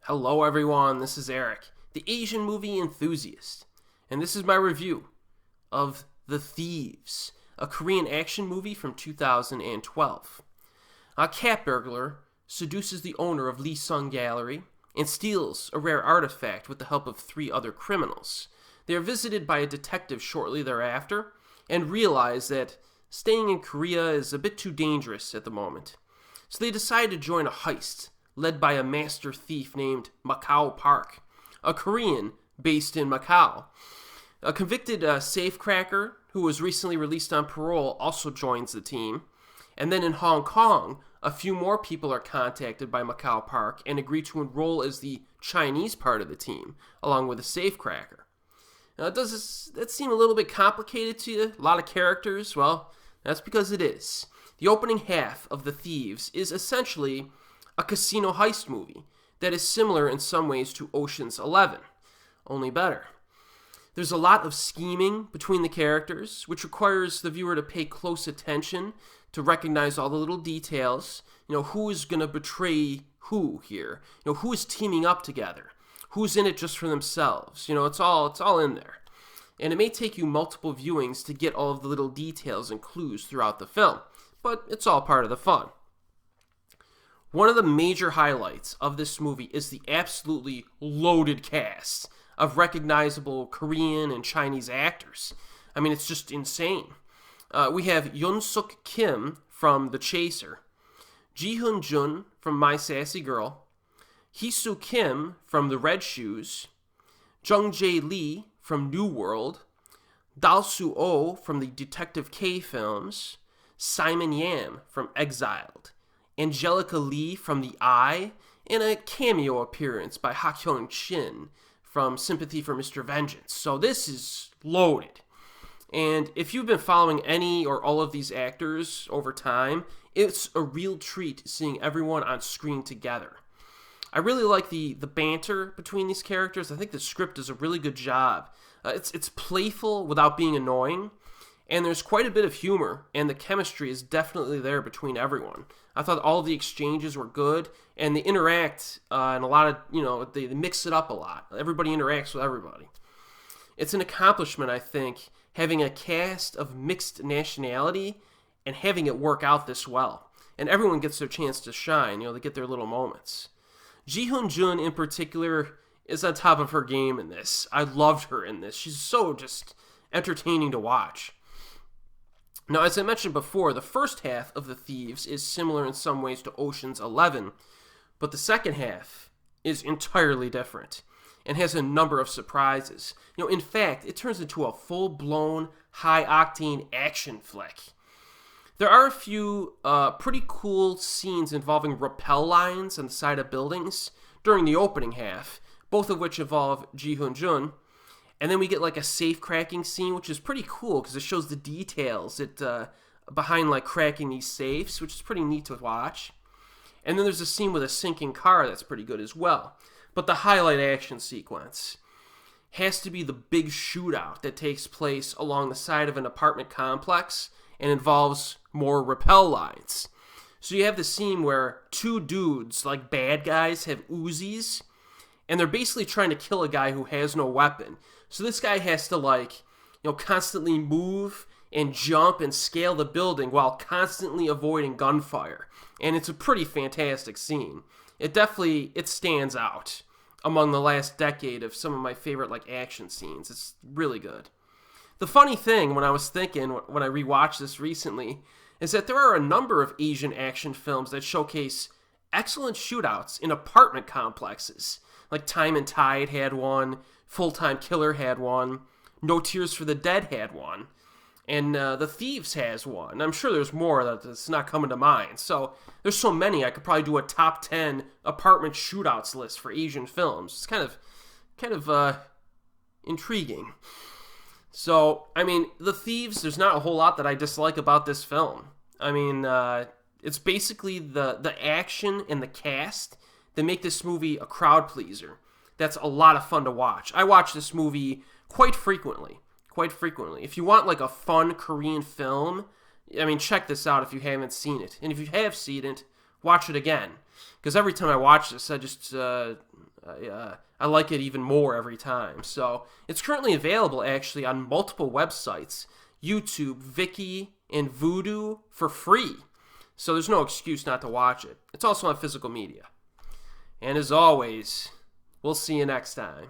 Hello everyone, this is Erik, the Asian movie enthusiast, and this is my review of The Thieves, a Korean action movie from 2012. A cat burglar seduces the owner of Leesung Gallery and steals a rare artifact with the help of 3 other criminals. They are visited by a detective shortly thereafter and realize that staying in Korea is a bit too dangerous at the moment. So they decide to join a heist led by a master thief named Macau Park, a Korean based in Macau. A convicted safecracker who was recently released on parole also joins the team. And then in Hong Kong, a few more people are contacted by Macau Park and agree to enroll as the Chinese part of the team, along with a safecracker. Now, does that seem a little bit complicated to you? A lot of characters? Well, that's because it is. The opening half of The Thieves is essentially a casino heist movie that is similar in some ways to Ocean's 11, only better. There's a lot of scheming between the characters, which requires the viewer to pay close attention to recognize all the little details. Who is going to betray who here? Who is teaming up together? Who's in it just for themselves? It's all in there. And it may take you multiple viewings to get all of the little details and clues throughout the film, but it's all part of the fun. One of the major highlights of this movie is the absolutely loaded cast of recognizable Korean and Chinese actors. I mean, it's just insane. We have Yun-seok Kim from The Chaser, Ji-hyun Jun from My Sassy Girl, Hye-su Kim from The Red Shoes, Jung-jae Lee from New World, Dal-su Oh from the Detective K films, Simon Yam from Exiled, Angelica Lee from The Eye, and a cameo appearance by Ha-kyun Shin from Sympathy for Mr. Vengeance. So this is loaded. And if you've been following any or all of these actors over time, it's a real treat seeing everyone on screen together. I really like the banter between these characters. I think the script does a really good job. It's playful without being annoying, and there's quite a bit of humor, and the chemistry is definitely there between everyone. I thought all of the exchanges were good, and they interact and a lot of, they mix it up a lot. Everybody interacts with everybody. It's an accomplishment, I think, having a cast of mixed nationality and having it work out this well. And everyone gets their chance to shine, they get their little moments. Ji-hyun Jun in particular is on top of her game in this. I loved her in this. She's so just entertaining to watch. Now, as I mentioned before, the first half of The Thieves is similar in some ways to Ocean's 11, but the second half is entirely different and has a number of surprises. In fact, it turns into a full-blown, high-octane action flick. There are a few pretty cool scenes involving rappel lines on the side of buildings during the opening half, both of which involve Ji-hyun Jun. And then we get like a safe cracking scene, which is pretty cool because it shows the details behind like cracking these safes, which is pretty neat to watch. And then there's a scene with a sinking car that's pretty good as well. But the highlight action sequence has to be the big shootout that takes place along the side of an apartment complex and involves more rappel lines. So you have the scene where 2 dudes, like bad guys, have Uzis, and they're basically trying to kill a guy who has no weapon. So this guy has to constantly move and jump and scale the building while constantly avoiding gunfire. And it's a pretty fantastic scene. It stands out among the last decade of some of my favorite action scenes. It's really good. The funny thing when I rewatched this recently is that there are a number of Asian action films that showcase excellent shootouts in apartment complexes. Like Time and Tide had one, Full Time Killer had one, No Tears for the Dead had one, and The Thieves has one. I'm sure there's more that's not coming to mind. So there's so many, I could probably do a top 10 apartment shootouts list for Asian films. It's kind of intriguing. So, The Thieves, there's not a whole lot that I dislike about this film. It's basically the action and the cast that make this movie a crowd pleaser. That's a lot of fun to watch. I watch this movie quite frequently. If you want a fun Korean film, check this out if you haven't seen it. And if you have seen it, watch it again. Because every time I watch this, I just I like it even more every time. So it's currently available actually on multiple websites, YouTube, Viki, and Vudu for free. So there's no excuse not to watch it. It's also on physical media. And as always, we'll see you next time.